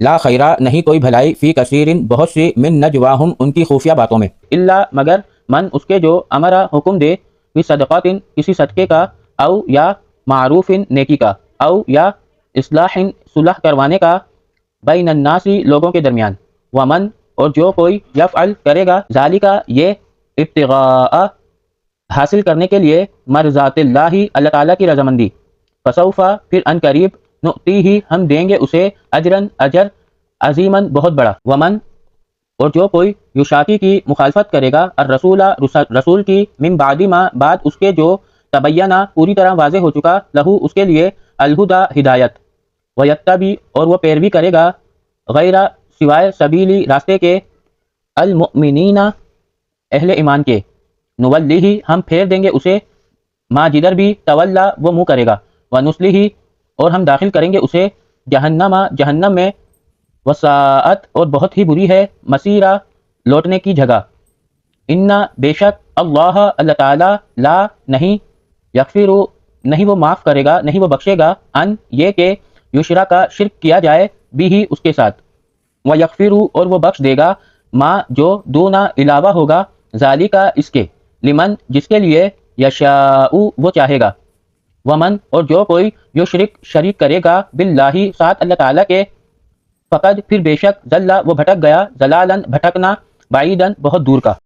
لا خیرہ نہیں کوئی بھلائی فی کثیرن بہت سی من نجواہم ان کی خفیہ باتوں میں، الا مگر من اس کے جو امرا حکم دے فی صدقات کسی صدقے کا، او یا معروف نیکی کا، او یا اصلاح صلح کروانے کا، بین الناس لوگوں کے درمیان، ومن اور جو کوئی یفعل کرے گا ذالکا یہ ابتغاء حاصل کرنے کے لیے مرضات اللہ اللہ تعالیٰ کی رضامندی، فسوفا پھر ان قریب نؤتیہ ہم دیں گے اسے اجرن اجر عظیماً بہت بڑا، ومن اور جو کوئی یشاقی کی مخالفت کرے گا الرسول رسول کی من بعد ما بعد اس کے جو تبینہ پوری طرح واضح ہو چکا لہو اس کے لیے الہدا ہدایت، ویتبی اور وہ پیروی کرے گا غیر سوائے سبیلی راستے کے المؤمنین اہل ایمان کے، نولیہ ہم پھیر دیں گے اسے ما جدھر بھی تولا وہ منہ کرے گا، ونسلہ اور ہم داخل کریں گے اسے جہنم میں، وساعت اور بہت ہی بری ہے مسیرہ لوٹنے کی جگہ، ان بے شک اللہ اللہ تعالی لا نہیں یغفر نہیں وہ معاف کرے گا نہیں وہ بخشے گا ان یہ کہ یشرا کا شرک کیا جائے بھی ہی اس کے ساتھ، ویغفر اور وہ بخش دے گا ما جو دونا علاوہ ہوگا ذالکا اس کے، لمن جس کے لیے یشاء وہ چاہے گا، ومن اور جو کوئی شریک کرے گا باللہ ساتھ اللہ تعالیٰ کے، فقد پھر بے شک ضل وہ بھٹک گیا ضلالاً بھٹکنا بعیداً بہت دور کا۔